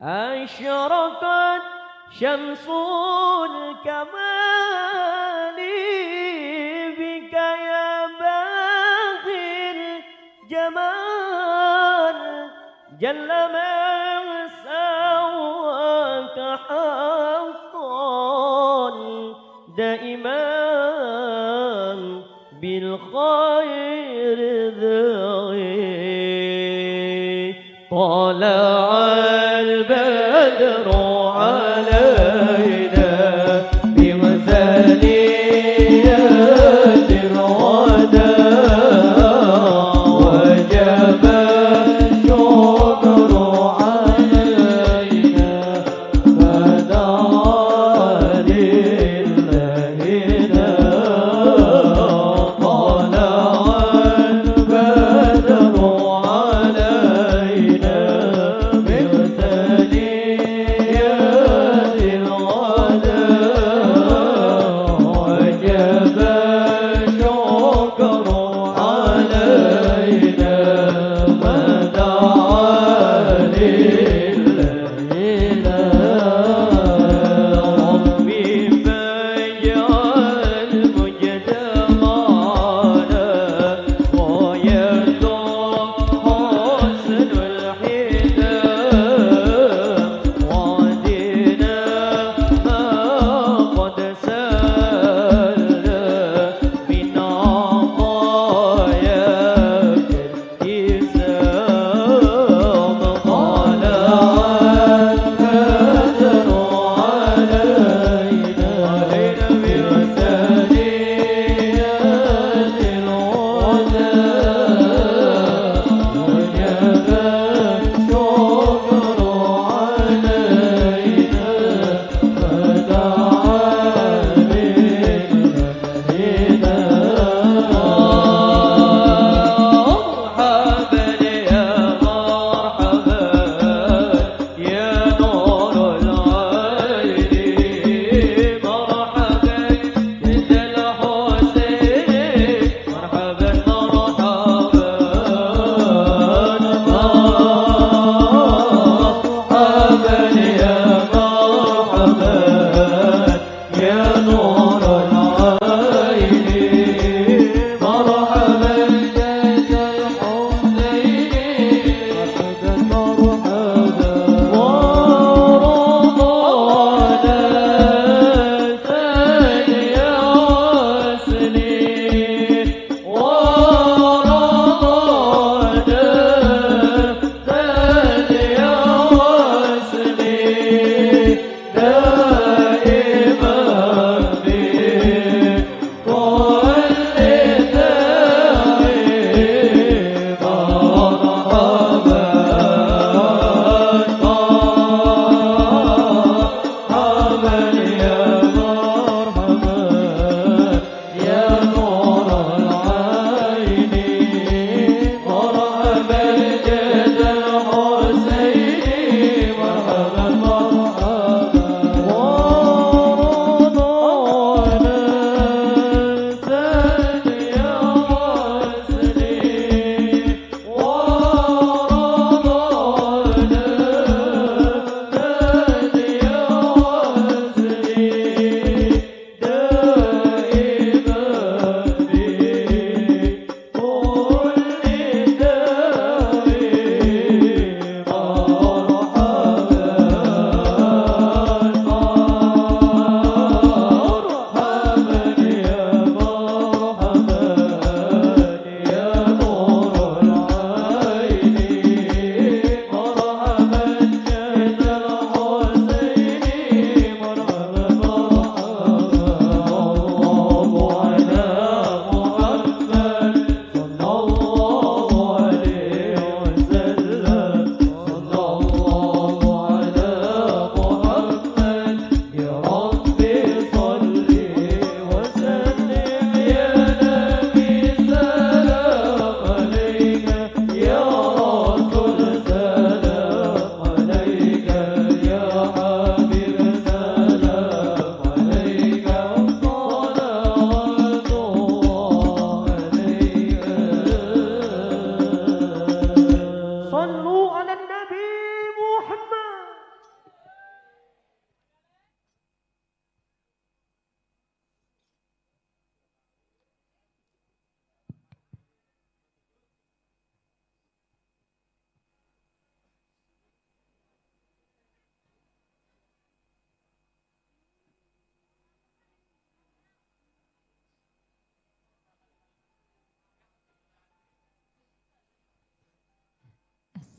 أشرقت شمس الكمال بك يا باغي الجمال، جل من سواك حقا دائما بالخير ذغي. طلع البدر علينا بمثالية الوداع، وجب الشكر علينا فدعا لله طلع البدر علينا بمثالية الوداع، وجب الشكر علينا فدعا ربي فاجعل مجتمعنا ويرزق حسن الختام، وعدنا ما قد سال من عطاياك التزام. طلع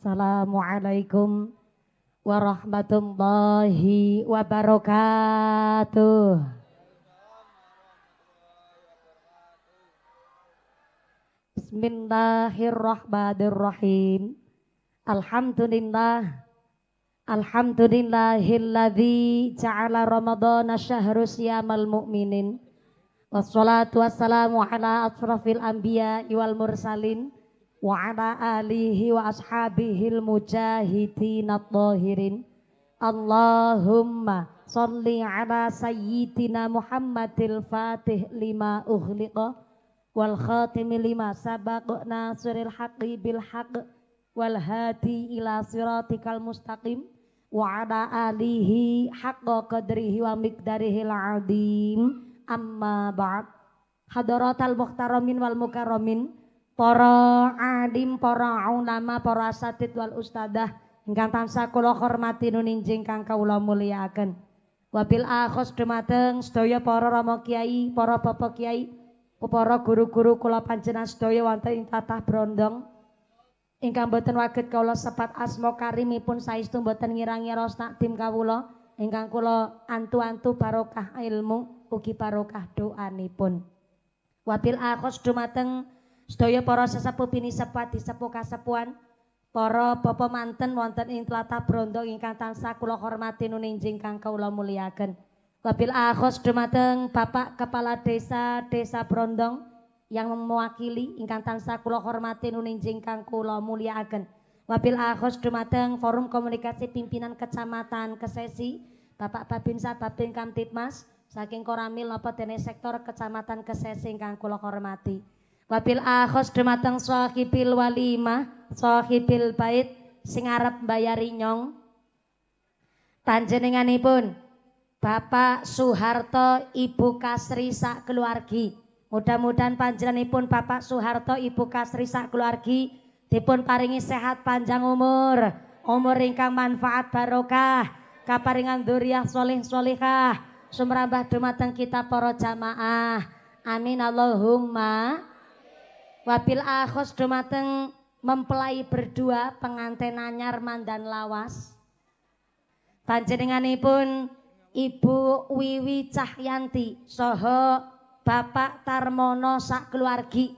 Assalamualaikum warahmatullahi wabarakatuh. Bismillahirrahmanirrahim. Alhamdulillahilladzi ja'ala ramadhana syahru siyamal mu'minin. Wassalatu wassalamu ala asrafil anbiya wal mursalin wa ala alihi wa ashabihil mujahidin at-tahirin. Allahumma sholli ala sayyidina Muhammadil fatih lima ughliqa wal khatimi lima sabaq nasiril haqqi bil haqq wal hadi ila siratikal mustaqim wa ala alihi haqqa qadrihi wa miqdarihil azim. Amma ba'd. Hadaratal muhtaramin wal mukarramin, para alim, para ulama, para asatid wal ustadzah ingkang tansah kula hormati nuninjing kang kawula mulyakaken. Wabil akhos dumateng sedaya para rama kiai, para bapak kiai, para guru-guru kula panjenengan sedaya wonten ing tatah brondong ingkang boten waget kawula sepat asma karimipun saestu boten ngira-ngira takdim kawula ingkang kula antu-antu barokah ilmu ugi barokah doanipun. Wabil akhos dumateng sedaya para sesepuh bini sepat disepuh kasepuhan, para bapa manten wonten ing tlatah brondong ingkang tansah kula hormati nuninjing kang kawula mulyakaken. Wabil akhos dumateng Bapak Kepala Desa Brondong yang mewakili ingkang tansah kula hormati nuninjing kang kula mulyakaken. Wabil akhos dumateng Forum Komunikasi Pimpinan Kecamatan Kesesi, Bapak Babinsa Babin Kamtibmas saking Koramil napa dene sektor Kecamatan Kesesi ingkang kula hormati. Wabil akhos dumateng sahibil walimah, sahibil bait sing arep mbayari nyong. Panjenenganipun Bapak Soeharto Ibu Kasri sak keluargi. Mudah-mudahan panjenenganipun Bapak Soeharto Ibu Kasri sak keluargi dipun paringi sehat panjang umur ingkang manfaat barokah, kaparingan dzurriyyah sholih sholihah, sumrambah dumateng kita para jamaah. Amin Allahumma. Wabil akhos dumateng mempelai berdua pengantin anyar mandan lawas. Panjenenganipun Ibu Wiwi Cahyanti saha Bapak Tarmono sak keluargi.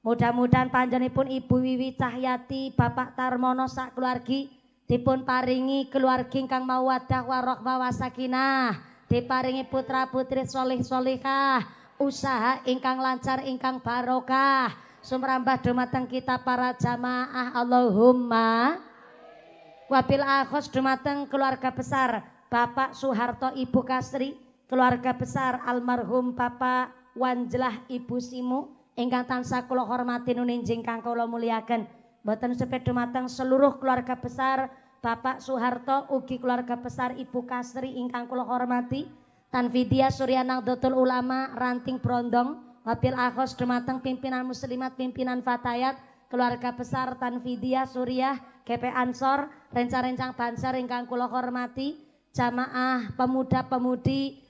Mudah-mudahan panjenenganipun Ibu Wiwi Cahyati Bapak Tarmono sak keluargi dipun paringi keluargi ingkang mawaddah warahmah wasakinah, diparingi putra putri sholih sholihah, usaha ingkang lancar ingkang barokah, sumrambah dumateng kita para jamaah. Allahumma. Wabil akhos dumateng keluarga besar Bapak Soeharto Ibu Kasri, keluarga besar almarhum Bapak Wanjelah Ibu Simu ingkang tansah kula hormati nuninjing kang kula mulyakaken. Boten seped dumateng seluruh keluarga besar Bapak Soeharto ugi keluarga besar Ibu Kasri ingkang kula hormati. Tanfidia Surya Nahdlatul Ulama Ranting Brondong. Wabil akhos dumateng pimpinan muslimat, pimpinan fatayat, keluarga besar Tanfidia Surya GP Ansor, rencang-rencang Banser ingkang kula hormati. Jamaah pemuda-pemudi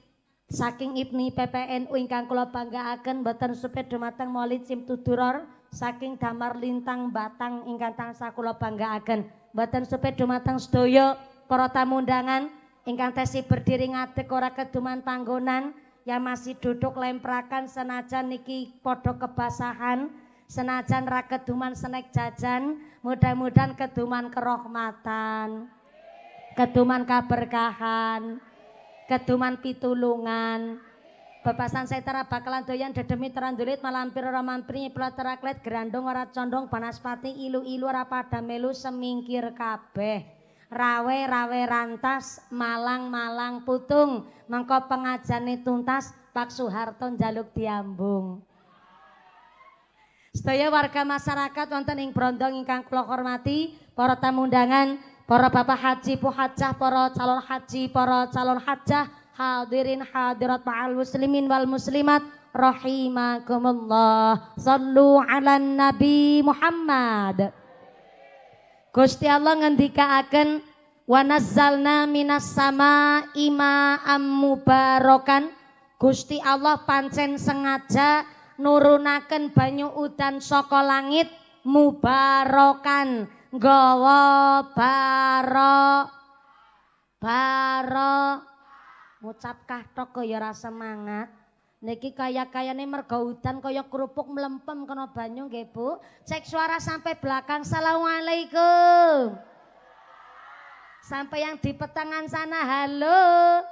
saking IPNI PPNU ingkang kula banggaaken, boten supaya dumateng Maulid Simtuduror saking Damar Lintang Batang ingkang tansah kula banggaaken, boten supaya dumateng sedaya para tamu undangan ingkang tasih berdiri ngadeg ora keduman panggonan, yang masih duduk lemprakan senajan niki padha kebasahan, senajan ra keduman snack jajan, mudah-mudahan keduman kerahmatan, keduman kaberkahan, keduman pitulungan. Bebasan setara bakalan doyan dedemi terandulit malampir ora mampri nyiplat teraklet gerandong ora condong banaspati ilu-ilu ora pada melu semingkir kabeh. Rawe-rawe rantas malang-malang putung mengko pengajane tuntas Pak Soeharto njaluk diambung. Sedaya warga masyarakat wonten ing Brondong ingkang kula hormati, para tamu undangan, para bapak haji puhajah, para calon haji, para calon hajah, hadirin hadirat ma'al muslimin wal muslimat rahimakumullah. Shallu ala Nabi Muhammad. Gusti Allah ngendikaaken wa nazzalna minas samaa'i ma'am mubarakan. Gusti Allah pancen sengaja nurunaken banyu udan saka langit mubarakan nggawa baro ngucap kathok kaya ora semangat. Niki kaya-kayane merga udan kaya kerupuk mlempem kena banyu nggih Bu. Cek suara sampai belakang. Assalamualaikum. Sampai yang di petangan sana halo.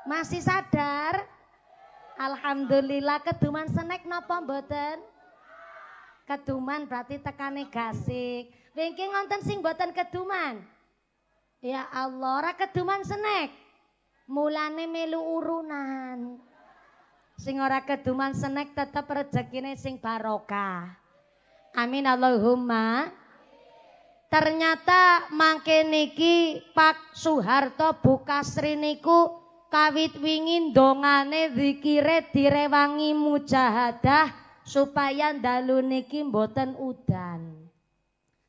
Masih sadar? Alhamdulillah. Keduman snack napa mboten? Keduman berarti tekane gasik. Wingking ngonten sing mboten keduman. Ya Allah, ora keduman snack. Mulane melu urunan. Sing ora keduman snack tetep rezekine sing barokah. Amin Allahumma. Ternyata mangke niki Pak Soeharto Bukasri niku kawit wingi ndongane zikire direwangi mujahadah supaya dalu niki mboten udan.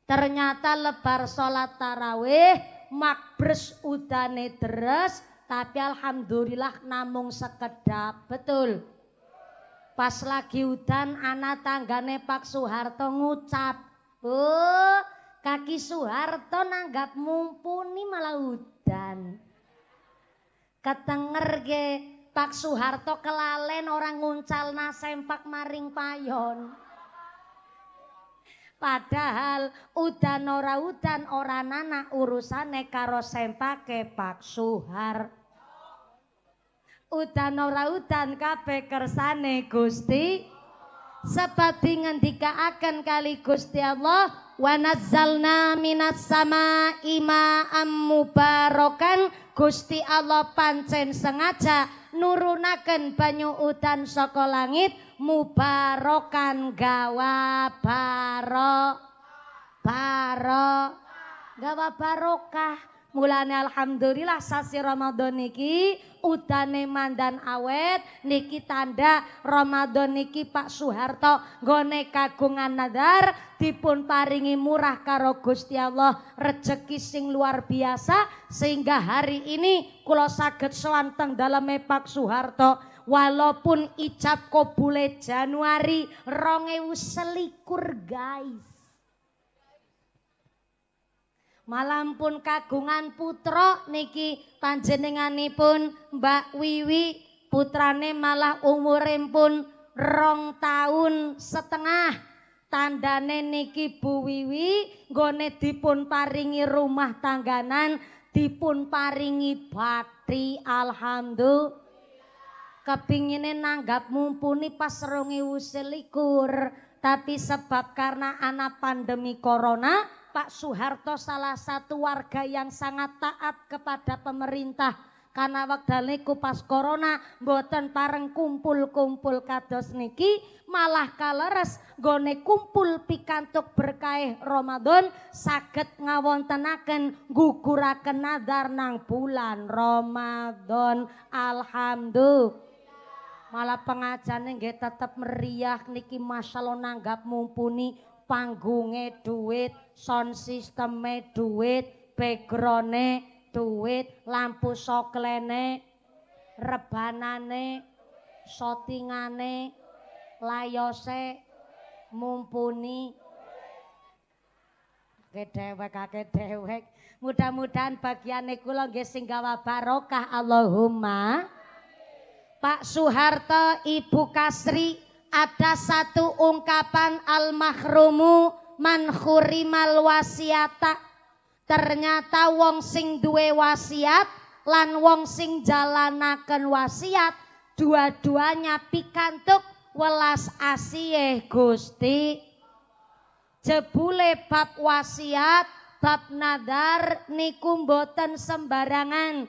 Ternyata lebar salat tarawih makbres udane deres. Tapi alhamdulillah namung sekedap, betul. Pas lagi udan anak tanggane Pak Soeharto ngucap, "Oh, kaki Soeharto nanggap mumpuni malah udan." Ketenger ge Pak Soeharto kelalen orang nguncalna sempak maring payon. Padahal udan ora nana urusane karo sempake Pak Soeharto. Udan ora udan kabeh kersane Gusti. Sebab ngendikaaken kali Gusti Allah, wa nazzalna minas samaa'i ma'am mubarakan. Gusti Allah pancen sengaja nurunaken banyu udan saka langit mubarakan gawa gawa barokah. Mulane alhamdulillah sasi Ramadan niki udane mandan awet niki tanda Ramadan niki Pak Soeharto nggone kagungan nadar dipun paringi murah karo Gusti Allah rejeki sing luar biasa sehingga hari ini kula saged sowan teng daleme Pak Soeharto walaupun ijab kabule Januari 2021 guys. Malampun kagungan putra niki panjenenganipun Mbak Wiwi putrane malah umure pun 2,5 tahun. Tandane niki Bu Wiwi nggone dipun paringi rumah tangganan, dipun paringi bakti alhamdulillah. Kepingine nanggap mumpuni pas 2021 tapi sebab karena anak pandemi corona Pak Soeharto salah satu warga yang sangat taat kepada pemerintah karena wekdal niku pas corona mboten pareng kumpul-kumpul kados niki malah kaleres nggone kumpul pikantuk berkah Ramadan saged ngawontenaken guguraken nadar nang bulan Ramadan alhamdulillah. Malah pengajane nggih tetep meriah niki masyaallah nanggap mumpuni. Panggunge duit, sound sisteme duit, backgroundne duit, lampu soklene, rebanane, shootingane, layose, mumpuni. Akeh dewek. Mudah-mudahan bagiane kula nggih sing gawa barokah Allahumma. Pak Soeharto, Ibu Kasri. Ada satu ungkapan al-mahrumu man khurimal wasiata. Ternyata wong sing duwe wasiat lan wong sing jalanaken wasiat dua-duanya pikantuk welas asih Gusti. Jebule bab wasiat, bab nadar niku mboten sembarangan.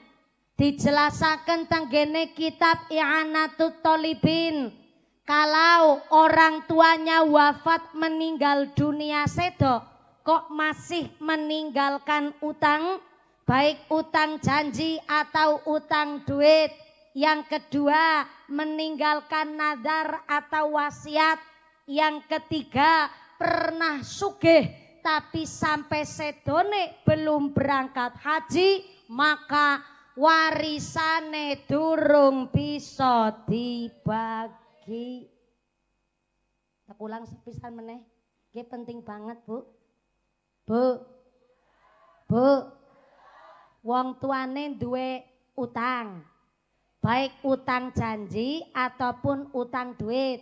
Dijelasaken tenggene kitab I'anatut Thalibin. Kalau orang tuanya wafat meninggal dunia sedo, kok masih meninggalkan utang, baik utang janji atau utang duit. Yang kedua, meninggalkan nadar atau wasiat. Yang ketiga, pernah sugih tapi sampai sedone belum berangkat haji, maka warisane durung bisa dibagi. Tak ulang sepisan meneh, nggih penting banget Bu. Bu. Bu. Wong tuane duwe utang. Baik utang janji ataupun utang duit.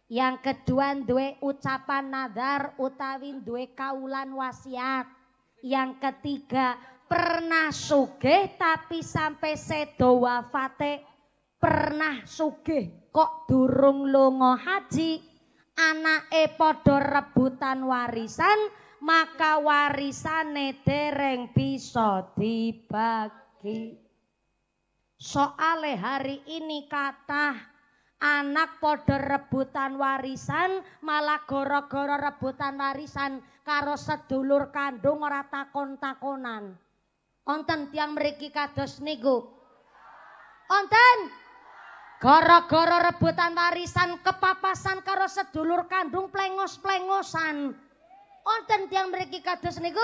Yang kedua duwe ucapan nadar utawi duwe kaulan wasiat. Yang ketiga pernah sugih tapi sampai sedo wafate. Pernah sugih kok durung lunga haji. Anake padha rebutan warisan, maka warisane dereng bisa dibagi. Soale hari ini kathah anak padha rebutan warisan, malah gara-gara rebutan warisan karo sedulur kandung ora takon-takonan. Wonten tiyang mriki kados niku? Wonten? Gara-gara rebutan warisan kepapasan karo sedulur kandung plengos-plengosan. Wonten tiyang mriki kados niku?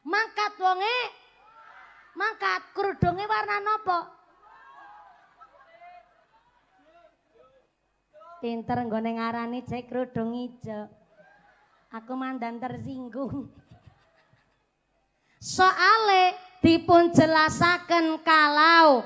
Mangkat wonge mangkat kerudunge warna napa? Pinter nggone ngarani jek kerudung ijo. Aku mandan tersinggung. Soale dipun jelasaken kalau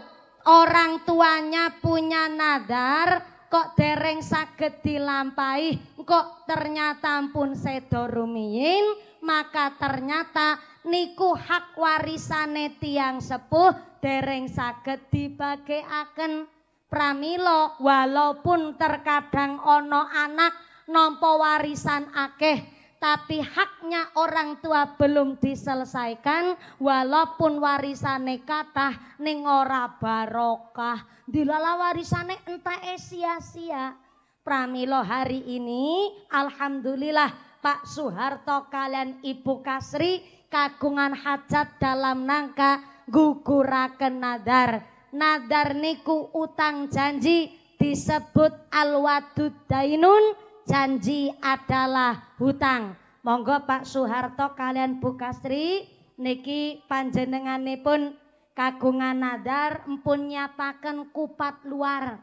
orang tuanya punya nadar kok dereng saged dilampahi, kok ternyata pun sedo rumiyin, maka ternyata niku hak warisane tiang sepuh dereng saged dibagekaken. Pramila walaupun terkadang ono anak nampa warisan akeh, tapi haknya orang tua belum diselesaikan, walaupun warisane kathah ning ora barokah. Dilala warisane enteke sia-sia. Pramila hari ini alhamdulillah Pak Soeharto kalian Ibu Kasri kagungan hajat dalam rangka guguraken nadar. Nadar niku utang janji disebut al-wadud dainun, janji adalah hutang. Monggo Pak Soeharto kalian Bu Kasri niki panjenenganipun kagungan nadar empun nyapaken kupat luar.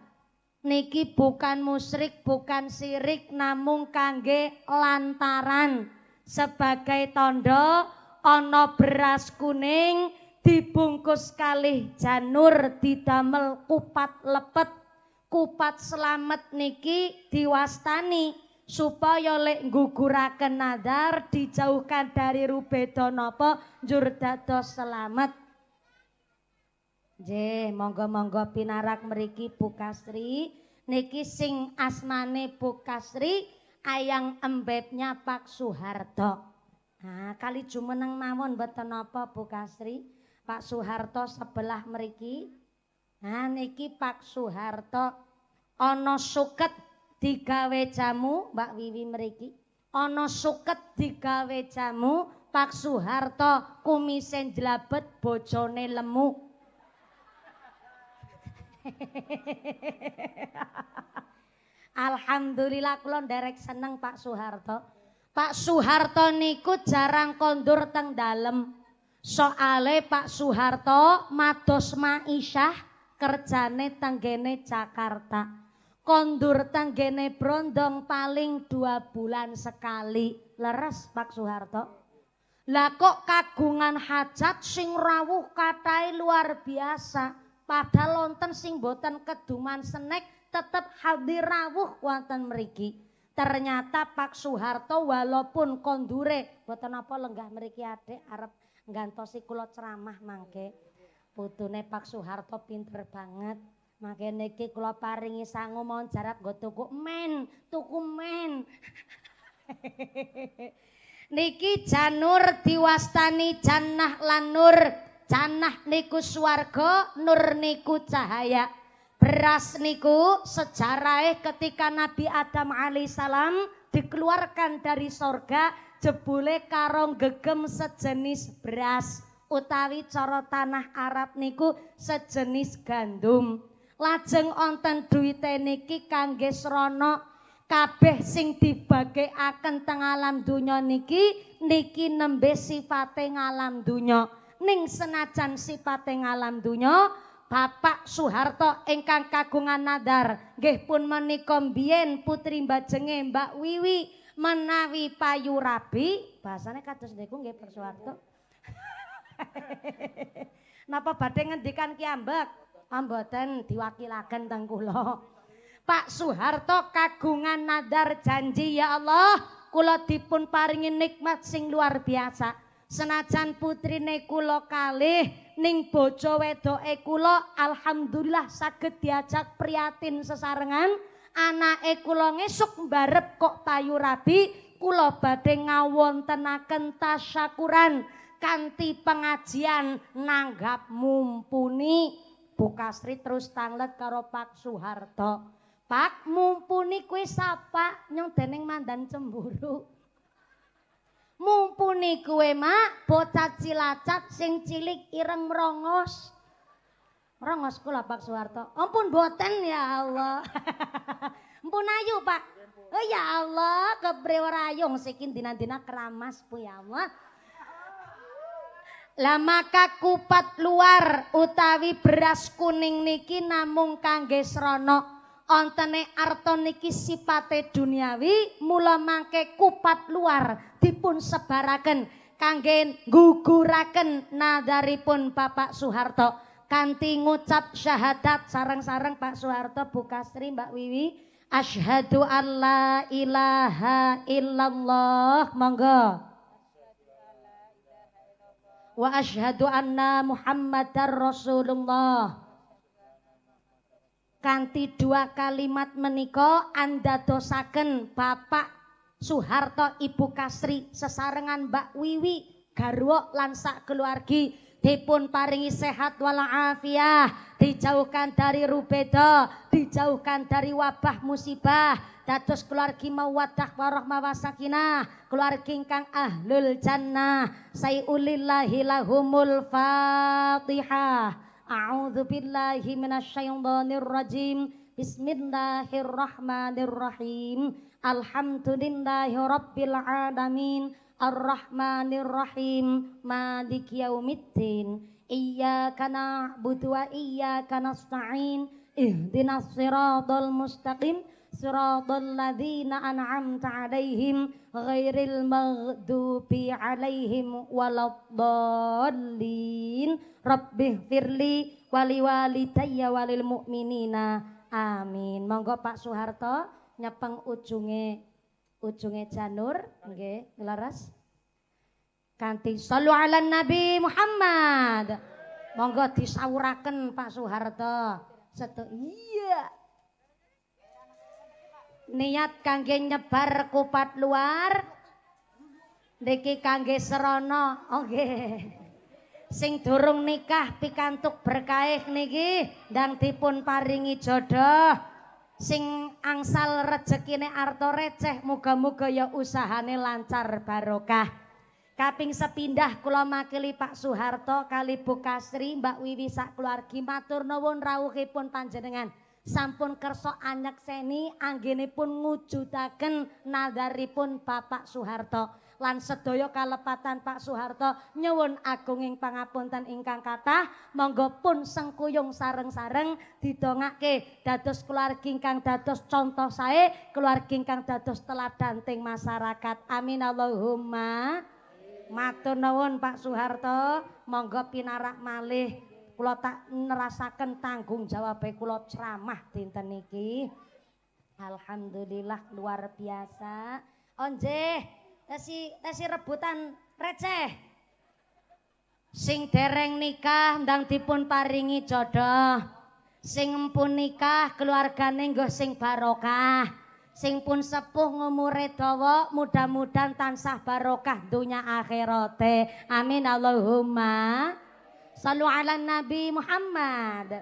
Niki bukan musyrik, bukan sirik, namung kangge lantaran sebagai tondo ana beras kuning dibungkus kalih janur didamel kupat lepet. Kupat selamet niki diwastani supaya lek ngguguraken nadar dijauhkan dari rubeda napa njur dados selamet. Nggih, monggo-monggo pinarak mriki Bu Kasri. Niki sing asmane Bu Kasri ayang embetnya Pak Soeharto. Nah, kali jumeneng mawon mboten napa Bu Kasri. Pak Soeharto sebelah mriki. Nah niki Pak Soeharto ana suket digawe jamu Mbak Wiwi mriki. Ana suket digawe jamu, Pak Soeharto kumise njlabet bojone lemu. Alhamdulillah kula nderek seneng Pak Soeharto. Pak Soeharto niku jarang kondur teng dalem. Soale Pak Soeharto mados maisyah kerjane tenggene Jakarta. Kondur tenggene Brondong paling 2 bulan sekali. Leres Pak Soeharto. Lah kok kagungan hajat sing rawuh kathah luar biasa. Padahal wonten sing boten keduman senek tetep hadir rawuh wonten mriki. Ternyata Pak Soeharto walaupun kondure boten apa lenggah mriki adik arep nggantosi kula ceramah mangke. Putune Pak Soeharto pinter banget. Mangke niki kula paringi sangu mon jarat nggo tuku men. Niki janur diwastani jannah lan nur. Jannah niku swarga, nur niku cahaya. Beras niku sejarahe ketika Nabi Adam alaihissalam dikeluarkan dari sorga, jebule karo gegem sejenis beras utawi cara tanah Arab niku sejenis gandum. Lajeng onten duwite niki kangge srana kabeh sing dibagekaken teng alam donya niki nembe sifate ngalam donya. Ning senajan sifate ngalam donya, Bapak Soeharto ingkang kagungan nadar nggih pun menika mbiyen putri mbajenge Mbak Wiwi menawi payu rabi bahasane kados niku nggih Pak Soeharto. Napa badhe ngendikan kiambak? Mboten diwakilaken teng kula. Pak Soeharto kagungan nadar janji ya Allah, kula dipun paringi nikmat sing luar biasa. Senajan putrine kula kalih ning bojo wedoke kula alhamdulillah saged diajak priyatin sesarengan. Anake kula ngesuk mbarep kok payu rabi, kula badhe ngawontenaken tasyakuran kanthi pengajian nanggap mumpuni. Bu Kasri terus tanglet karo Pak Soeharto. Pak, mumpuni kuwi sapa nyong dening mandan cemburu. Mumpuni kuwe mak bocah Cilacap sing cilik ireng merongos. Merongos kula Pak Soeharto. Ampun boten ya Allah. Ampun ayu Pak. Oh ya Allah, kebrewrayung sikin dina-dina keramas Bu ya Allah. Lah maka kupat luar utawi beras kuning niki namung kangge srana ontene arta niki sipate duniawi, mula mangke kupat luar dipun sebaraken kangge guguraken nadaripun Bapak Soeharto kanthi ngucap syahadat sareng-sareng Pak Soeharto, Bu Kasri, Mbak Wiwi. Asyhadu alla ilaha illallah, monggo. Wa asyhadu anna Muhammadar Rasulullah. Kanthi dua kalimat menika andadosaken Bapak Soeharto, Ibu Kasri sesarengan Mbak Wiwi garwa lan sak keluargi dipun paringi sehat walafiah, dijauhkan dari rubeda, dijauhkan dari wabah musibah, dados keluargi mawaddah warahmah wasakinah, keluargi ingkang ahlul jannah. Sayulillahi lahumul Fatihah. A'udzu billahi minasyaitonir rajim. Bismillahirrahmanirrahim. Alhamdulillahi rabbil alamin. Ar-Rahmanir-Rahim. Maliki yaumiddin. Iyyaka na'budu wa iyyaka nasta'in. Ihdinas siratal mustaqim. Siratal ladzina an'amta 'alaihim ghairil maghdubi 'alaihim waladdallin. Rabbighfirli wali walidayya walil mu'minina. Amin. Monggo Pak Soeharto nyepeng ujunge janur nggih laras kanthi shollu ala Nabi Muhammad. Monggo disawuraken Pak Soeharto. Iya. Niat kangge nyebar kupat luar niki kangge serana. Nggih. Sing durung nikah pikantuk berkah niki ndang dipun paringi jodoh. Sing angsal rezekine arta receh, muga-muga ya usahane lancar barokah. Kaping sepindah kula makili Pak Soeharto kali Bu Kasri, Mbak Wiwi sak keluargi matur nuwun rawuhipun panjenengan. Sampun kersa anyekseni anggenipun ngujudaken nadaripun Bapak Soeharto. Lan sedaya kalepatan Pak Soeharto nyuwun agunging pangapunten ingkang kathah, monggo pun sengkuyung sareng-sareng didongake dados keluargi ingkang dados contoh sae, keluargi ingkang dados teladan teng masyarakat. Amin Allahumma. Matur nuwun Pak Soeharto, monggo pinarak malih kula tak nerasaken tanggung jawabe kula ceramah dinten niki. Alhamdulillah luar biasa. Onjeh Tesi rebutan receh. Sing dereng nikah ndang dipun paringi jodoh. Sing empun nikah keluargane nggo sing barokah. Sing pun sepuh ngumure dawa mudah-mudahan tansah barokah dunya akhirate. Amin Allahumma. Shallu ala Nabi Muhammad.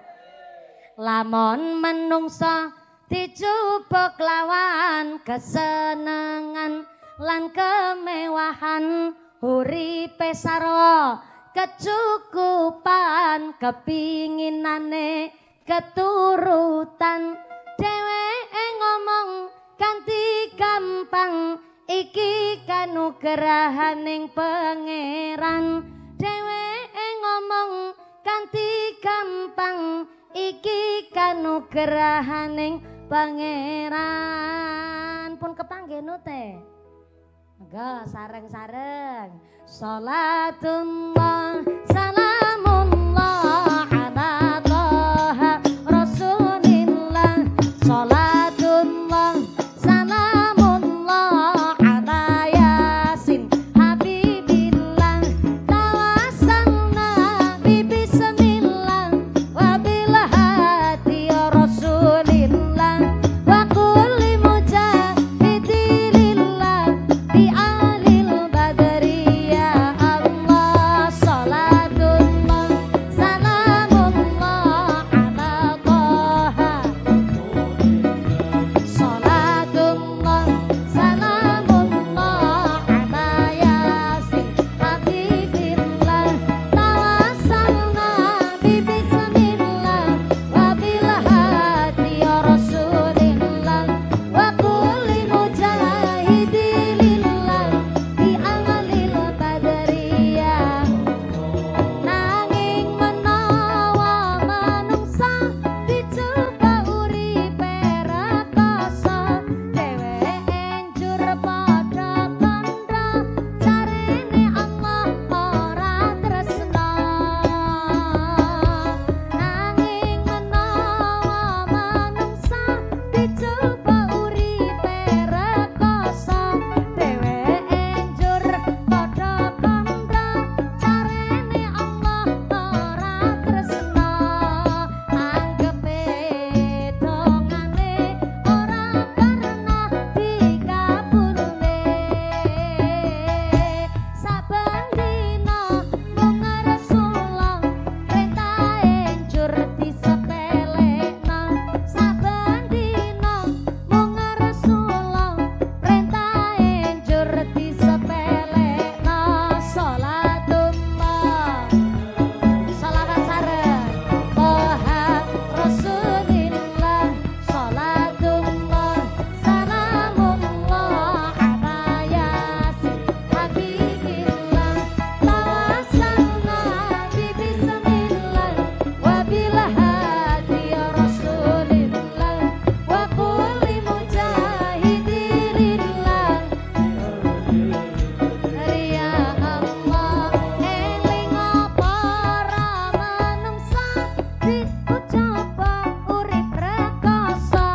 Lamun menungsa dicupuk lawan kesenengan lan kemewahan uripe sarwa kecukupan kepinginane keturutan dheweke ngomong kanthi gampang iki kanugrahaning pangeran dheweke ngomong kanthi gampang iki kanugrahaning pangeran pun kepanggih nute. Monggo sareng-sareng. Salatullah salamullah ala Toha Rasulillah. Salatullah salamullah ala Yasin Habibillah. Tawassalna bi bismillah wa bil hadi Rasulillah wa kulli mujahidillah bi alil badri ya Allah. Salatullah salamullah ala Toha. Salatullah salamullah ala Yasin Habibillah. Tawassalna bi bismillah wa bil hadi Rasulillah wa kulli mujahidillah bi amalil badri ya. Nanging menawa manungsa dicoba uripe rekoso, dheweke njur padha kandha, jarene Allah ora tresna. Nanging menawa manungsa dicoba uripe rekoso, dheweke njur padha kandha, jarene Allah ora tresna. Anggepe dongane ora pernah dikabulne. Saben dina mung Rasulullah perintahe njur disepelekna. Saben dina mung Rasulullah perintahe njur disepelekna. Salatullah shalawat sareng Toha Rasulillah. Salatullah salamullah ala Yasin Habibillah. Tawassalna bi bismillah wa bil hadi Rasulillah wa kulli mujahidillah. Ya Allah, eling para manungsa diucapa urip rekoso,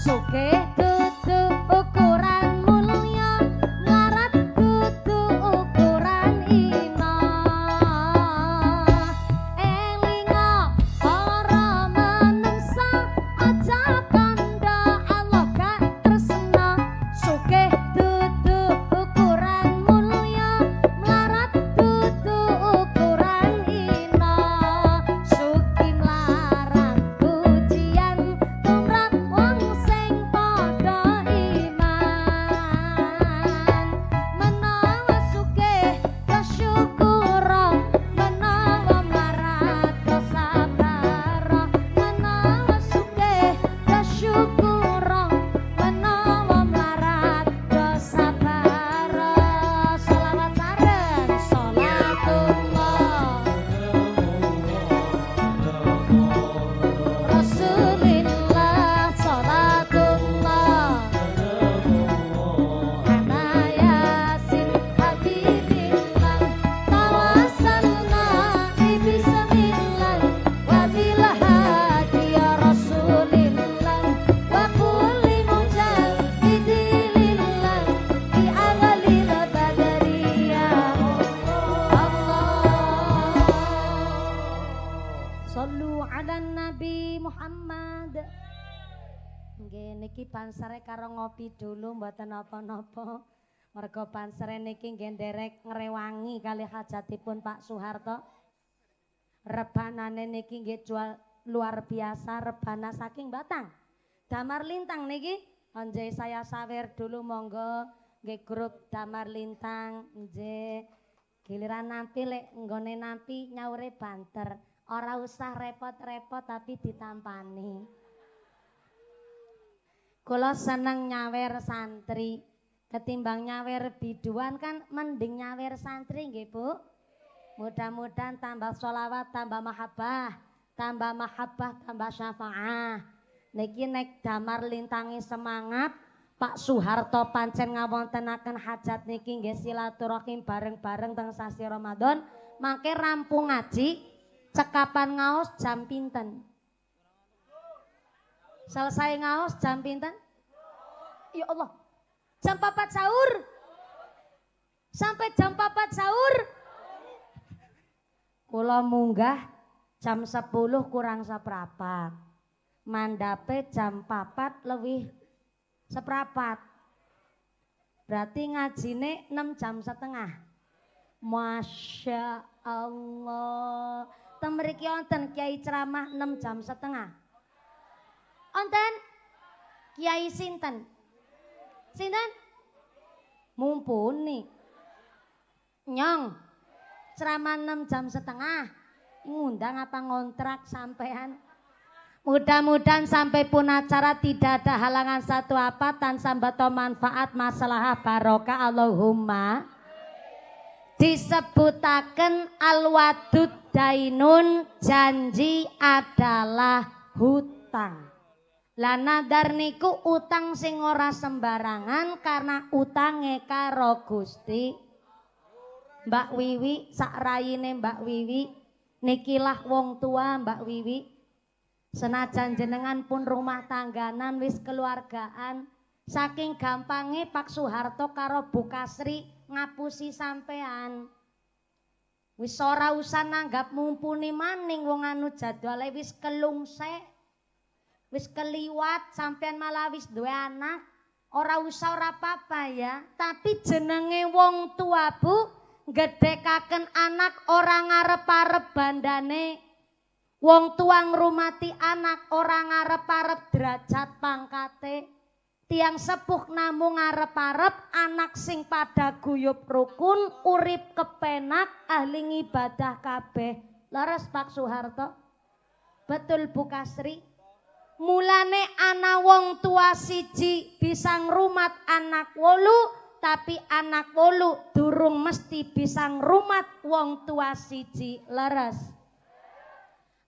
sugih dudu ukuran mulya, mlarat dudu ukuran ina. Eling para manungsa aja kandha Allah gak tresna, sugih dudu ukuran mulya, mlarat dudu ukuran ina. Sugi mlarat pujian tumrap wong sing padha iman. Menawa sugih kesyukura, menawa mlarat kesabara. Menawa sugih kesyukura, menawa mlarat kesabara. Shalawat sareng salatullah Rasulillah. Salatullah ala Yasin Habibillah. Tawassalna bi bismillah wa bil hadi Rasulillah wa kulli mujahidillah bi amalil badri ya Allah. Sallu ala Nabi Muhammad. Nggih niki pansare karo ngopi dulu mboten napa-napa. Merga pansare niki nggih nderek ngrewangi kalih hajatipun Pak Soeharto. Rebanane niki nggih jual luar biasa, rebana saking Batang. Damar Lintang niki nggih saya sawer dulu monggo nggih grup Damar Lintang nggih. Giliran nampi lek nggone nampi nyaure banter. Ora usah repot-repot tapi ditampani. Kula seneng nyawer santri. Ketimbang nyawer biduan kan mending nyawer santri nggih Bu. Mudah-mudahan tambah sholawat, tambah mahabbah, tambah syafaah. Niki nek Damar Lintangi semangat, Pak Soeharto pancen ngawontenaken hajat niki nggih silaturahim bareng-bareng teng sasi Ramadan. Mangke rampung ngaji cekapan ngaos jam pinten? Selesai ngaos jam pinten? Ya Allah. Jam 4 sahur. Sampai jam 4 sahur. Kula munggah jam 10 kurang seprapat. Mandape jam 4 lebih seprapat. Berarti ngajine 6 jam setengah. Masya Allah. Temriki wonten kiai ceramah 6 jam setengah. Wonten kiai sinten? Sinten? Mumpuni. Nyong. Ceramah 6 jam setengah. Ngundang apa ngontrak sampean? Mudah-mudahan sampai pun acara tidak ada halangan satu apa tan sambato manfaat masalah barokah Allahumma. Disebutaken al-wadud dainun, janji adalah hutang. Lah nadar niku utang sing ora sembarangan karena utange karo Gusti. Mbak Wiwi sak raine Mbak Wiwi nikilah wong tua Mbak Wiwi. Senajan jenengan pun rumah tangganan wis keluargaan, saking gampangnya Pak Soeharto karo Bu Kasri ngapusi sampean. Wis ora usah nanggap mumpuni maning wong anu jadwale wis kelungsek. Wis keliwat sampean malah wis duwe anak. Ora usah ora apa-apa ya, tapi jenenge wong tua Bu gedhekaken anak ora ngarep-arep bandane. Wong tua ngrumati anak ora ngarep-arep derajat pangkate. Tiang sepuh namung ngarep-arep anak sing pada guyub rukun, urip kepenak, ahli ngibadah kabeh. Leres Pak Soeharto? Betul Bu Kasri? Mulane ana wong tua siji bisa ngrumat anak 8, tapi anak 8 durung mesti bisa ngrumat wong tua siji. Leres?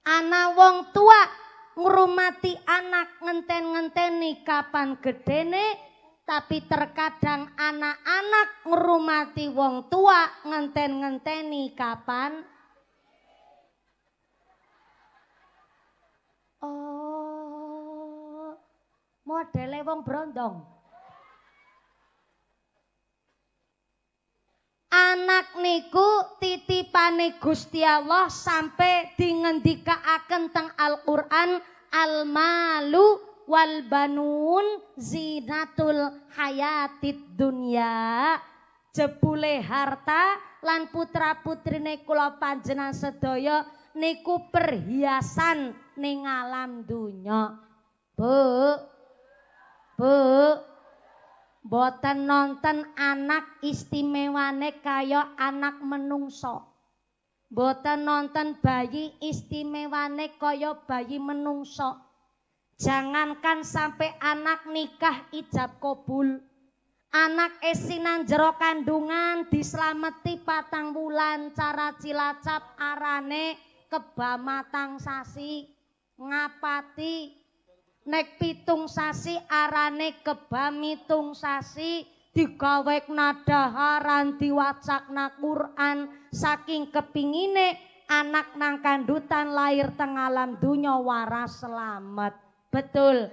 Ana wong tua ngurumati anak ngenten-ngenteni kapan gedene, tapi terkadang anak-anak ngurumati wong tua ngenten-ngenteni kapan. Oh, modele wong brondong. Anak niku titipane Gusti Allah sampai dingendikaaken teng Al-Qur'an al-malu wal banun zinatul hayatid dunya. Jebule harta lan putra-putrine kula panjenengan sedaya niku perhiasan ning alam dunya. Bu boten nonton anak istimewane kaya anak menungso. Boten nonton bayi istimewane kaya bayi menungso. Jangankan sampai anak nikah ijab kabul. Anak esinan jero kandungan dislameti 4 wulan cara Cilacap arane kebamatang sasi. Ngapati nek 7 sasi arane kebamitung sasi, digawek nadaharan diwacakna Quran, saking kepingine anak nang kandutan lahir teng alam dunya waras selamat. Betul?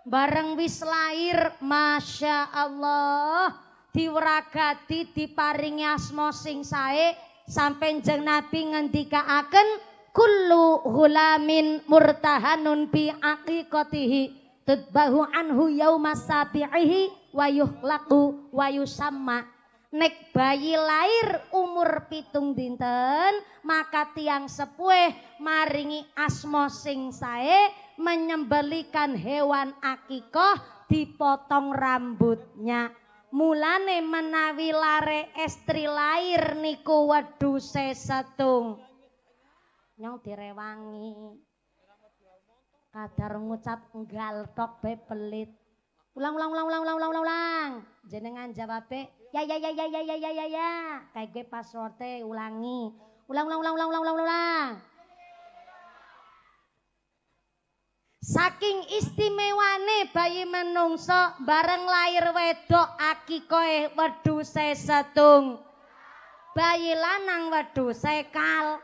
Bareng wis lahir, Masya Allah, diweragati diparingi asma sing sae, sampai jeng Nabi ngendikaaken kullu hulamin murtahanun bi aqiqatihi tudbahu anhu yauma sabi'ihi wa yuhlaqu wa yusamma. Nek bayi lahir umur 7 dinten, maka tiang sepuh maringi asma sing sae, menyembelikan hewan akikah, dipotong rambutnya. Mulane menawi lare estri lahir niku wedhuse setung. Nyong direwangi. Kadar ngucap nggaltok be pelit. Ulang. Jenengan jawabe ya. Kayak gue passwordnya ulangi. Ulang. Saking istimewane bayi menungso bareng lahir wedok akikoe wedhuse setung. Bayi lanang wedhuse kal.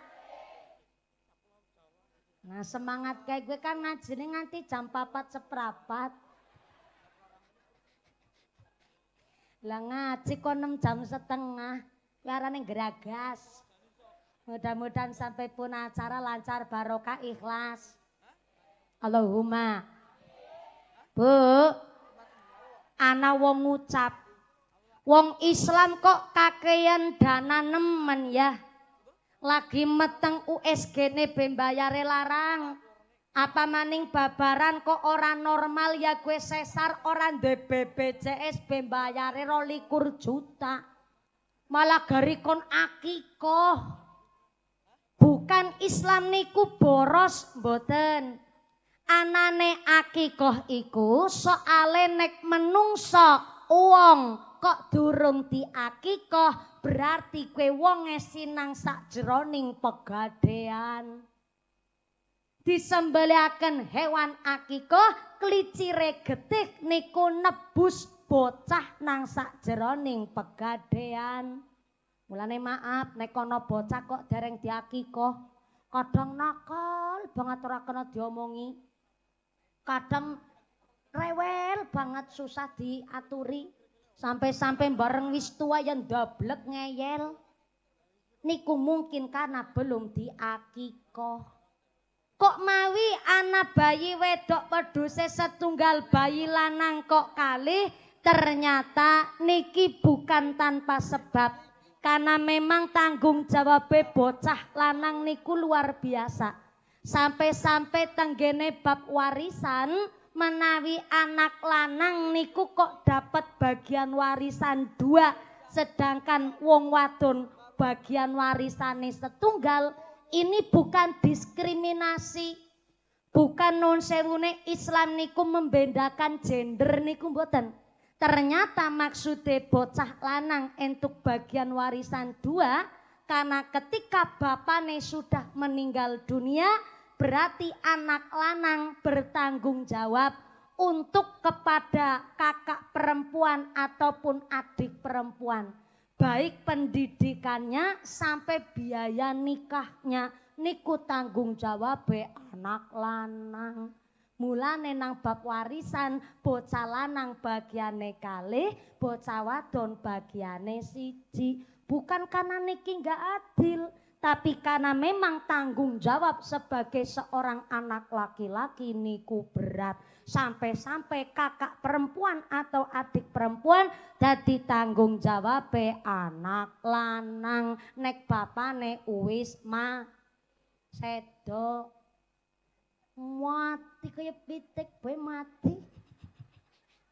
Nah semangat kayak gue kan ngajine nganti jam 4:15. Lah ngaji kok 6 jam setengah. Larane geragas. Mudah-mudahan sampai pun acara lancar barokah ikhlas. Allahumma. Bu, ana wong ngucap. Wong Islam kok kakean dana nemen ya. Lagi meteng USG-ne bayare larang. Apa maning babaran kok ora normal ya gue sesar orang duwe BPJS bayare 22 juta. Malah garikon akikoh. Bukan Islam niku boros mboten. Anane akikoh iku soale nek menungso wong kok durung diakikoh berarti kowe wonge sinang sakjroning pegadaian. Disembelihaken hewan akikoh klicire getih niku nebus bocah nang sakjroning pegadaian. Mulane maaf nek ana bocah kok dereng diakikoh kadang nakal banget ora kena diomongi. Kadang rewel banget susah diaturi. Sampai-sampai bareng wis tua yang dablek ngeyel. Niku mungkin karena belum diakikoh. Kok mawi anak bayi wedok wedhuse setunggal bayi lanang kok kalih. Ternyata niki bukan tanpa sebab. Karena memang tanggung jawab bocah lanang niku luar biasa. Sampai-sampai tenggene bab warisan menawi anak lanang niku kok dapat bagian warisan 2 sedangkan wong wadon bagian warisane setunggal. Ini bukan diskriminasi, bukan non sewune Islam niku membedakan gender niku mboten. Ternyata maksudnya bocah lanang entuk bagian warisan 2 karena ketika bapane sudah meninggal dunia berarti anak lanang bertanggung jawab untuk kepada kakak perempuan ataupun adik perempuan. Baik pendidikannya sampai biaya nikahnya niku tanggung jawab anak lanang. Mulane nang bab warisan bocah lanang bagiane kalih, bocah wadon bagiane 1. Bukan karena niki enggak adil, tapi karena memang tanggung jawab sebagai seorang anak laki-laki niku berat. Sampai-sampai kakak perempuan atau adik perempuan dadi tanggung jawab anak lanang. Nek bapane wis sedo mati kaya pitik bae mati.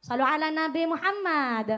Shallu ala Nabi Muhammad.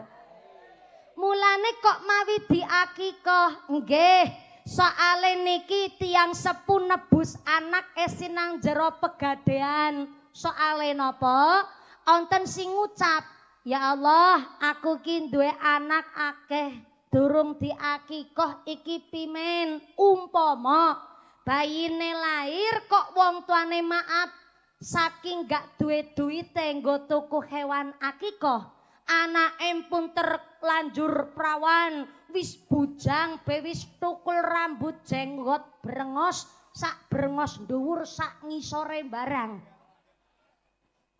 Mulane kok mawi diakikoh nggih. Soale niki tiang sepuh nebus anak sinang jero pegadaian. Soale napa? Onten sing ngucap, ya Allah, aku ki duwe anak akeh, durung diakikoh iki pimen. Umpama bayine lahir kok wong tuane maaf saking gak duwe duwite nggo tuku hewan akikoh. Anake pun terlanjur prawan, wis bujang, wis tukul rambut jenggot brengos, sak brengos dhuwur sak ngisore barang.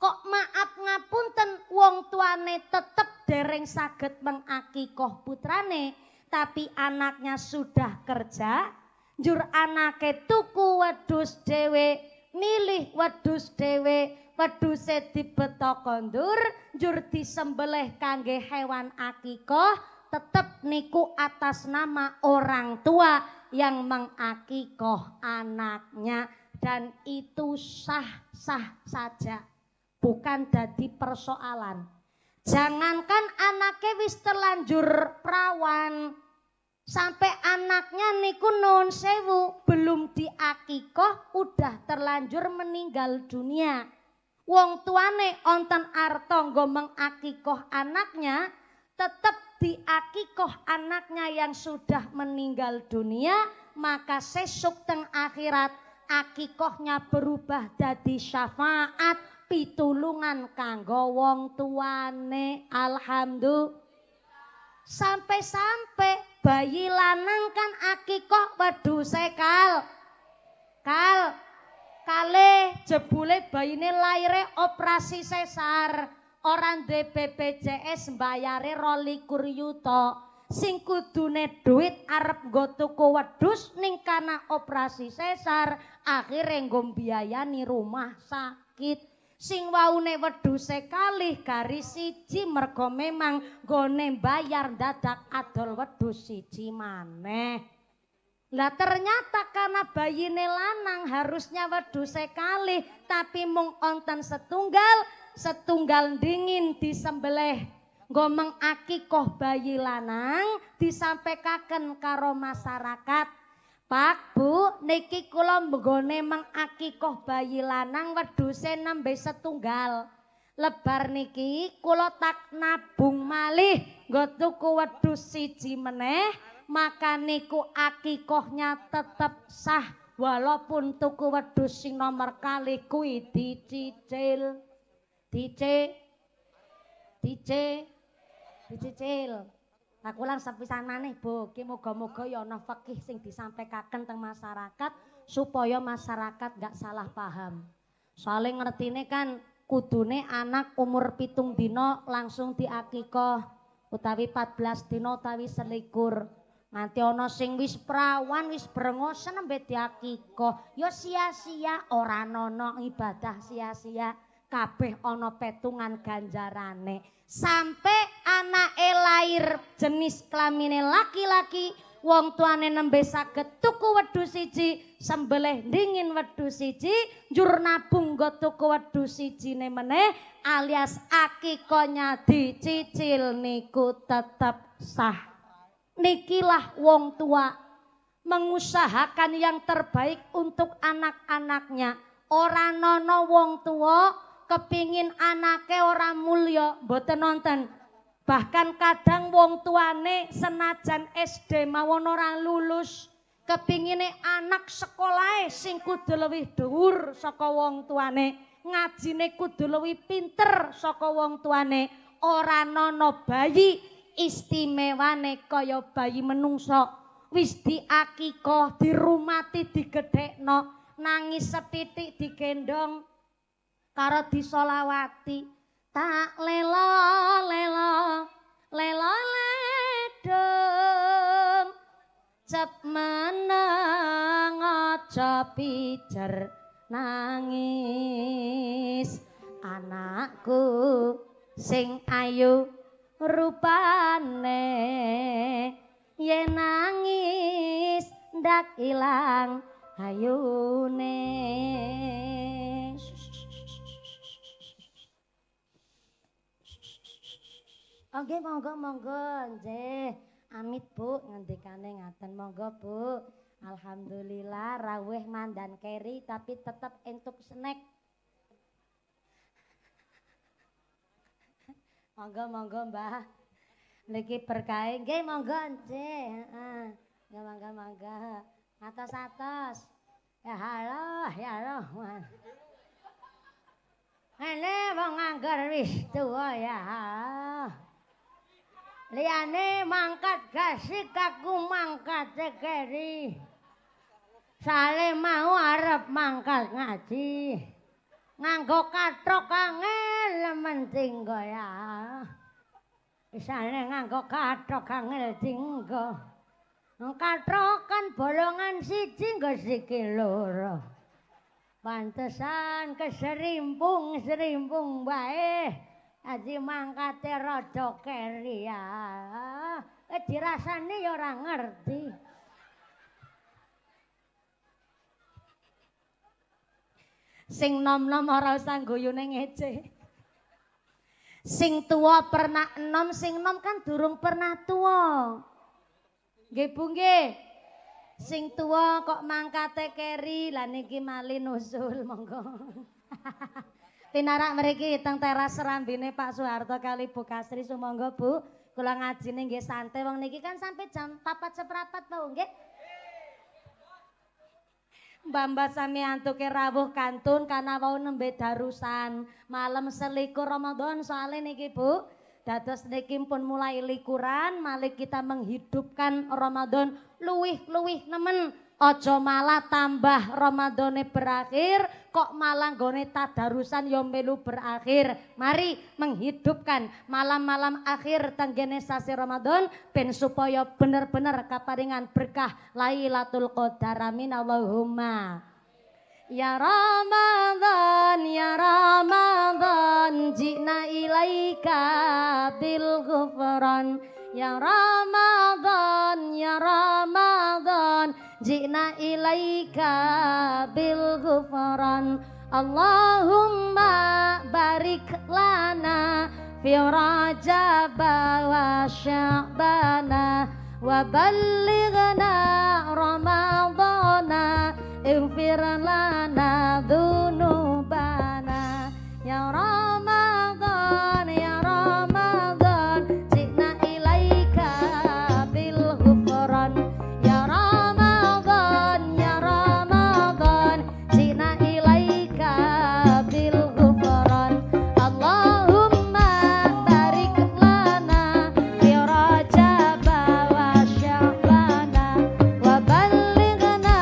Kok maaf ngapunten wong tuane tetep dereng saged mengakikoh putrane, tapi anaknya sudah kerja, njur anake tuku wedhus dhewe, milih wedhus dhewe, wedhuse dibeto kondur, njur disembelih kangge hewan akikoh, tetep niku atas nama orang tua yang mengakikoh anaknya dan itu sah-sah saja. Bukan dadi persoalan. Jangankan anaknya wis terlanjur prawan, sampai anaknya niku nuwun sewu belum diakikoh udah terlanjur meninggal dunia. Wong tuane onten arta nggo mengakikoh anaknya, tetep diakikoh anaknya yang sudah meninggal dunia, maka sesuk teng akhirat akikohnya berubah dadi syafaat pitulungan kanggo wong tuane. Alhamdulillah. Sampai-sampai bayi lanang kan akikoh wedhuse kalih jebule bayine laire operasi sesar, ora duwe BPJS mbayare 22 yuta. Sing kudune duit arep nggo tuku wedhus ning kana operasi sesar, akhire nggo mbiayani rumah sakit. Sing waune wedhuse kalih garis siji mergo memang nggone bayar dadak adol wedhus siji maneh. Lah ternyata karena bayine lanang harusnya wedhuse kalih tapi mung onten setunggal dingin disembelih nggo mengakikoh bayi lanang disampaikan karo masyarakat. Pak, Bu, niki kula nggone mengakikoh bayi lanang wedhuse nembe setunggal. Lebar niki kula tak nabung malih nggo tuku wedhus siji meneh, maka niku akikohnya tetep sah walaupun tuku wedhus sing nomor kalih kuwi dicicil. Aku lan sepisan maneh Bu, ki muga-muga ya ana fikih sing disampaikan teng masyarakat supaya masyarakat gak salah paham. Soale ngertine kan kudune anak umur 7 dina langsung diakikoh utawi 14 dina utawi 21. Nganti ana sing wis prawan wis brengosen nembe diakikoh. Ya sia-sia ora ana ibadah sia-sia. Kabeh ana petungan ganjarane. Sampai anake lair jenis kelamine laki-laki, wong tuane nembe saged tuku wedhus siji, sembelih dingin wedhus siji, njur nabung nggo tuku wedhus sijine meneh alias akikohnya dicicil niku tetep sah. Nikilah wong tua mengusahakan yang terbaik untuk anak-anaknya. Ora nono wong tua kepingin anake ora mulya, mboten nonton. Bahkan kadang wong tuane senajan SD mawon ora lulus, kepingine anak sekolahe sing kudu luwih dhuwur saka wong tuane, ngajine kudu luwih pinter saka wong tuane. Ora nono bayi istimewane kaya bayi menungso, wis diakikoh, dirumati, digedhekno, nangis setitik digendong karo disolawati. Tak lelo ledeng cep meneng aja pijer nangis, anakku sing ayu rupane yen nangis ndak ilang ayune. Oke, monggo nggih. Amit Bu, ngendikane ngaten monggo Bu. Alhamdulillah rawuh mandan keri tapi tetep entuk snack. Monggo Mbah. Niki berkah nggih monggo nggih, heeh. Ya monggo. Atos-atos. Ya halo. Ene wong nganggur wis tuwa ya. Liyane mangkat gasik aku mangkat keri. Sale mau arep mangkat ngaji. Nganggo katrok angel menting ya. Sale nganggo katrok angel dinggo. Katrok kan bolongan siji nggo sikil loro. Pantesan keserimpung bae. Aji mangkate rada keri ya. Dirasani ya ora ngerti. Sing nom-nom ora usah guyune ngece. Sing tua pernah enom, sing nom kan durung pernah tua. Nggih Bu nggih. Sing tua kok mangkate keri, lah niki mali nusul monggo. Pinarak mriki teng teras serambine Pak Soeharto kali Bu Kasri sumangga Bu. Kula ngajine nggih santai wong niki kan sampai jam 4:15 to nggih. Mbak sami antuke rawuh kantun karena wau nembe darusan malam selikur Ramadan soalnya niki Bu. Dados niki pun mulai likuran malih kita menghidupkan Ramadan luwih nemen. Ojo malah tambah Ramadane berakhir kok malah nggone tadarusan yo melu berakhir. Mari menghidupkan malam-malam akhir tenggene sasi Ramadan ben supaya bener-bener kaparingan berkah Lailatul Qadar. Amin Allahumma. Ya Ramadan, ya Ramadan, jina ilaika bil ghufran. Ya Ramadan, ya Ramadan, jina ilaika bil ghufran. Allahumma barik lana fi Rajab wa Sya'bana wa ballighna Ramadana. Ighfir lana dzunubana ya Ramadan ya Ramadan jina ilaika bil ghufran ya Ramadan ya Ramadan jina ilaika bil ghufran. Allahumma barik lana fi Rajab wa Sya'bana wa ballighna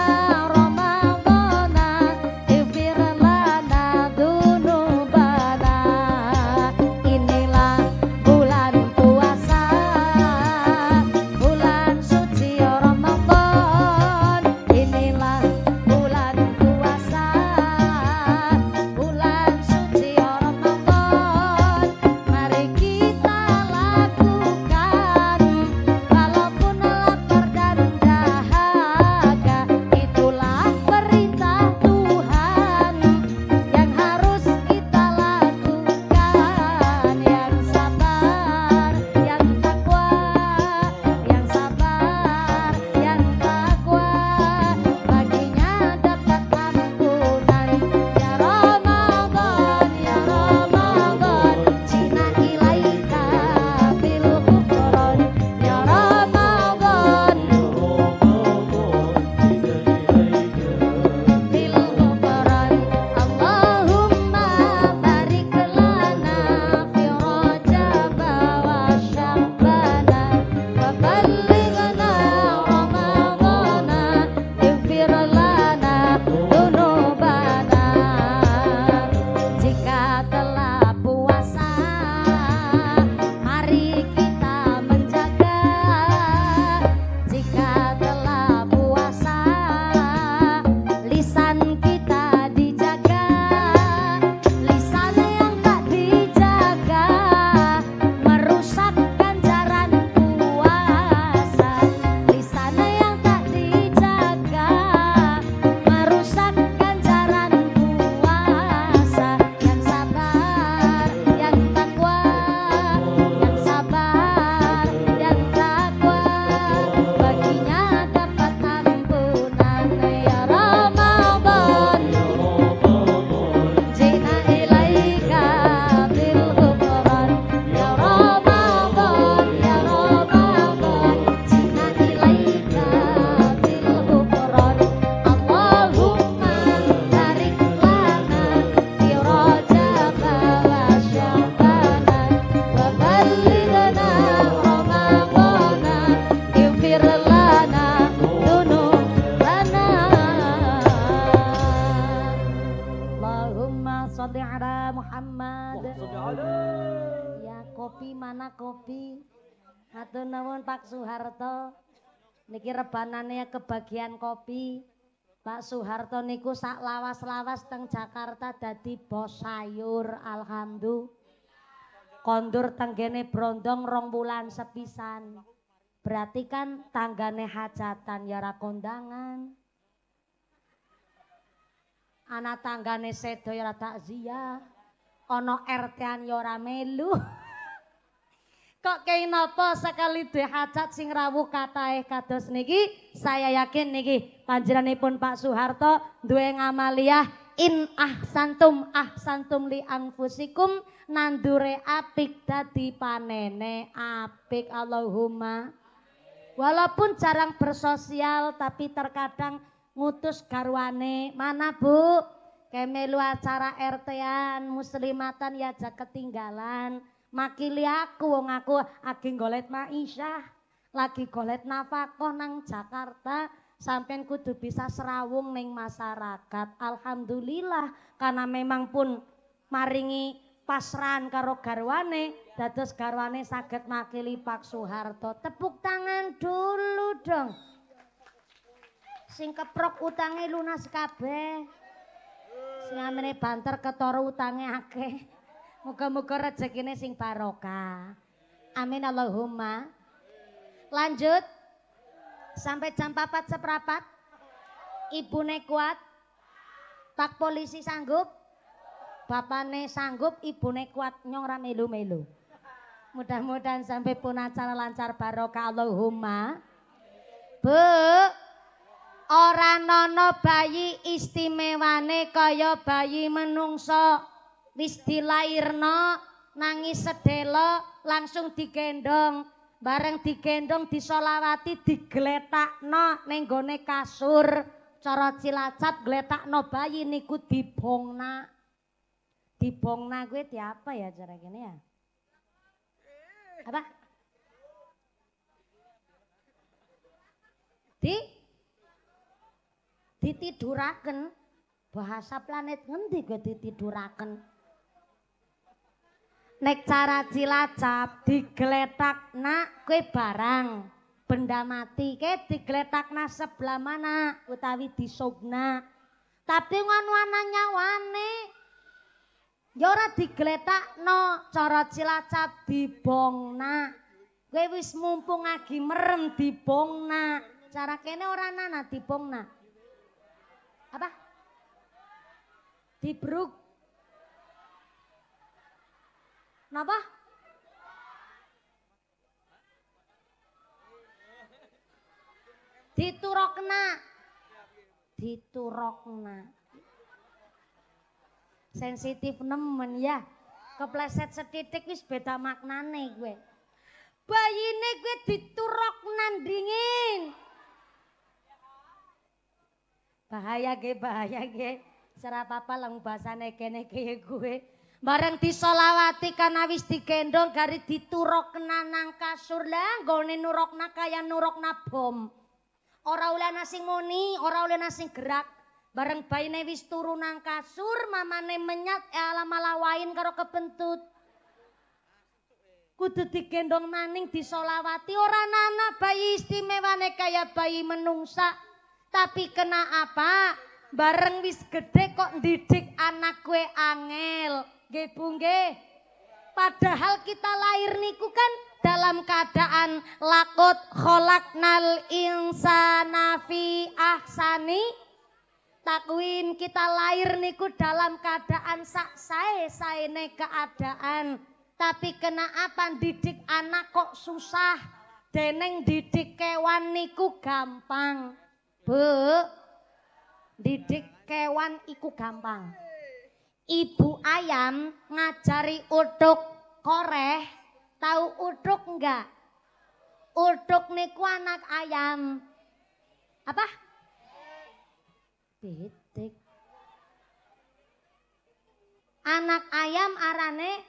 kopi. Hatur nuwun Pak Soeharto. Niki rebanane kebagian kopi. Pak Soeharto niku sak lawas-lawas teng Jakarta dadi bos sayur, alhamdulillah. Kondur tenggene brondong 2 wulan sepisan. Berarti kan tanggane hajatan ya ora kondangan. Ana tanggane sedo ya ora takziah. Ana RT-an ya ora melu. Kok kei napa sekali duwe hajat sing rawuh katahe kados niki, saya yakin niki panjenenganipun Pak Soeharto duwe ngamaliyah in ahsantum li anfusikum, nandure apik dadi panene apik. Allahumma. Walaupun jarang bersosial tapi terkadang ngutus garwane. Mana Bu? Kemelu acara RT-an muslimatan ya aja ketinggalan. Makili aku wong aku lagi golet maisyah, lagi golet nafkah nang Jakarta. Sampeyan kudu bisa serawung ning masyarakat. Alhamdulillah karena memang pun maringi pasrahan karo garwane, dados garwane saged makili Pak Soeharto. Tepuk tangan dulu dong. Sing keprok utange lunas kabeh. Sing amene banter ketara utange akeh. Muga-muga rezekine sing barokah. Amin Allahumma. Lanjut. Sampai jam 4 seprapat. Ibune kuat. Pak polisi sanggup. Bapakne sanggup, ibune kuat nyong ra melu-melu. Mudah-mudahan sampai pun acara lancar barokah Allahumma. Bu, ora nono bayi istimewane kaya bayi menungso. Wis dilairno nangis sedelo langsung digendong. Bareng digendong disolawati digletakno ning gone kasur. Cara Cilacap gletakno bayi niku dibongna. Dibongna gue diapa ya cara gini ya? Apa? Ditiduraken. Bahasa planet ngendi gue ditiduraken? Nek cara Cilacap digletakna kue barang benda mati ke digletakna sebelah mana utawi disogna. Tapi ngono nyawane ya ora digletakno, cara Cilacap dibongna. Kowe wis mumpung lagi merem dibongna. Cara kene ora nana dibongna. Apa? Dibruk. Napa? Diturokna. Diturokna. Sensitif nemen ya. Kepleset setitik wis beda maknane gue. Bayine gue diturok nandingin. Bahaya ge. Serapa-apa lang basane kene kaya gue. Bareng disolawati karena wis digendong gari diturokna nang kasur lah. Gone nurokna kaya nurokna bom. Ora oleh nasi muni, ora oleh nasi gerak. Bareng bayine wis turu nang kasur, mamane menyat malah wain karo kebentut. Kudu digendong maning disolawati. Ora nana bayi istimewane kaya bayi menungsa. Tapi kena apa? Bareng wis gede kok didik anak kue angel. Nggih Bu nggih. Padahal kita lahir niku kan dalam keadaan lakot kholaknal insana fi ahsani takwim. Kita lahir niku dalam keadaan sak sae-saene keadaan. Tapi kena apa didik anak kok susah. Deneng didik kewan niku gampang. Bu, didik kewan iku gampang. Ibu ayam ngajari uduk koreh. Tahu uduk enggak? Uduk niku anak ayam. Apa? Pitik. Anak ayam arane ayam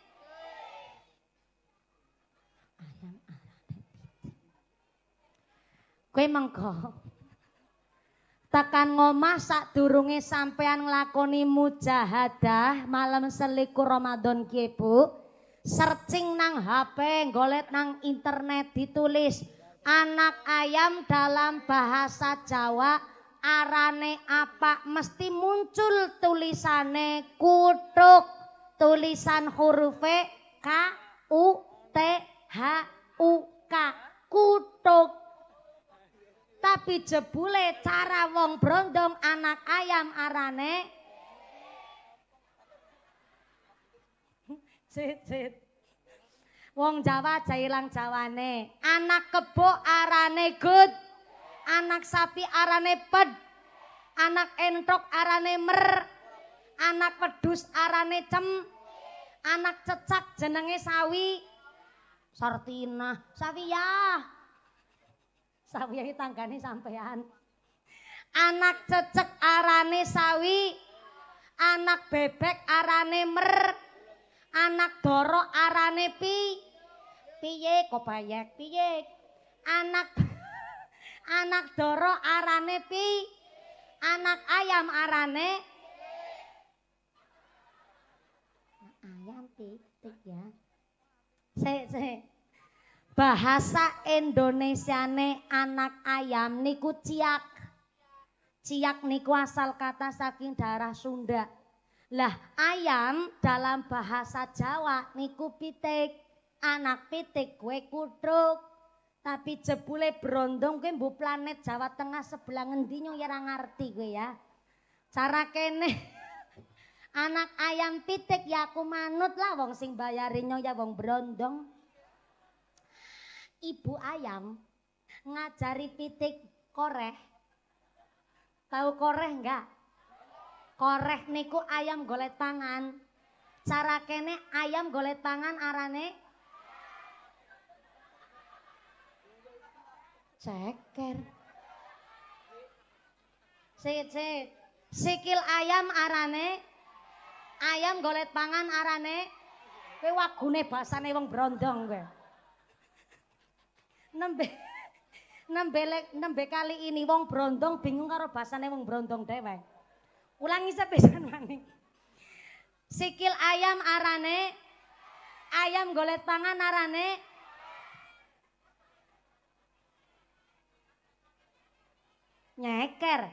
arane pitik. Kowe mengko tekan ngomah sadurunge sampean nglakoni mujahadah malam selikur Ramadan ki Bu. Searching nang HP, golet nang internet ditulis anak ayam dalam bahasa Jawa arane apa, mesti muncul tulisane kutuk. Tulisan hurufe K U T H U K. Kutuk. Tapi jebule cara wong brondong anak ayam arane cit. Wong Jawa jailang Jawane. Anak kebo arane gut. Anak sapi arane ped. Anak entok arane mer. Anak wedhus arane cem. Anak cecak jenenge sawi. Sartina, Sawiyah. Sawiyahe tanggane sampean. Anak cecek arane sawi. Anak bebek arane mer. Anak doro arane piye kok bayek piye. Anak doro arane anak ayam arane ayam titik ya. Bahasa Indonesiane anak ayam niku ciak. Ciak niku asal kata saking daerah Sunda. Lah ayam dalam bahasa Jawa niku pitik. Anak pitik kue kutruk. Tapi jebule brondong kue mbu planet Jawa Tengah sebelah ngendi ya ora ngerti kue ya. Cara kene anak ayam pitik ya aku manut lah wong sing bayarinyo ya wong brondong. Ibu ayam ngajari pitik koreh. Tahu koreh enggak? Koreh niku ayam golet pangan. Cara kene ayam golet pangan arane ceker. Sikil ayam arane ayam golet pangan arane kowe wagune basane wong brondong kowe. Nembe kali ini wong brondong bingung karo basane wong brondong dewek. Ulangi sepisan maning. Sikil ayam arane ayam golet pangan arane nyeker.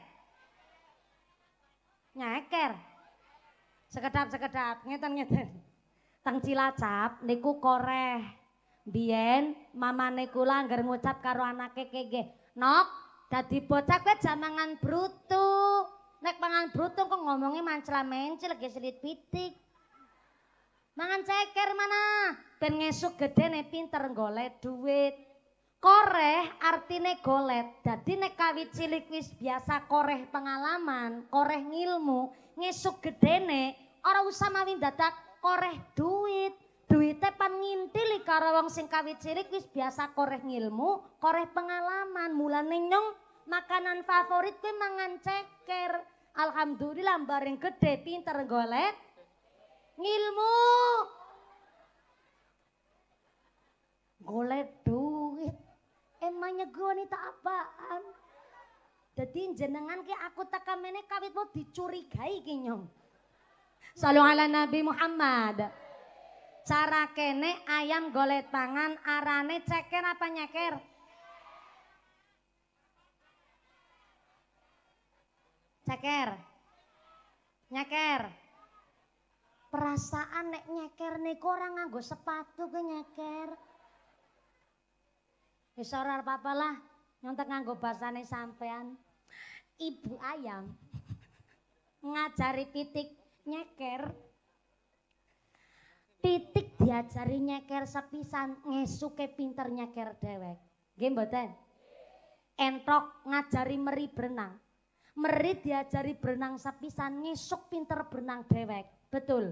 Sekedap ngeten. Teng Cilacap niku koreh. Biyen mamane kula angger ngucap karo anake kege, "Nok, dadi bocah kowe jamangan brutu." Nek mangan brutu kok ngomongnya mancla-mencil lagi selit pitik. Mangan ceker mana? Ben ngesuk gedene pinter golet duit. Koreh artine golet. Dadi nek kawit cilik wis biasa koreh pengalaman, koreh ngilmu, ngesuk gedene ora usah mawi dadak koreh duit. Duite pan ngintili karo wong sing kawit cilik wis biasa koreh ngilmu, koreh pengalaman. Mulane nyong makanan favorit kuwi mangan ceker. Alhamdulillah bareng gede pinter golet ngilmu. Golet duit. Emangnya gue wanita apaan? Jadi jenengan ki aku takamene kawit mau dicurigai ki nyong. Shallu ala Nabi Muhammad. Cara kene ayam golet pangan arane ceker apa nyeker? Ceker. Nyeker. Perasaan nek nyeker niku ora nganggo sepatu ke nyeker. Wis ora apa-apa lah, nyontek nganggo basane sampean. Ibu ayam ngajari pitik nyeker. Pitik diajari nyeker sepisan, ngesuke pinter nyeker dewek. Nggih mboten? Entok ngajari meri berenang. Meri diajari berenang sepisan, ngesuk pinter berenang dewek. Betul?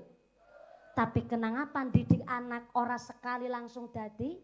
Tapi kenapa didik anak ora sekali langsung dadi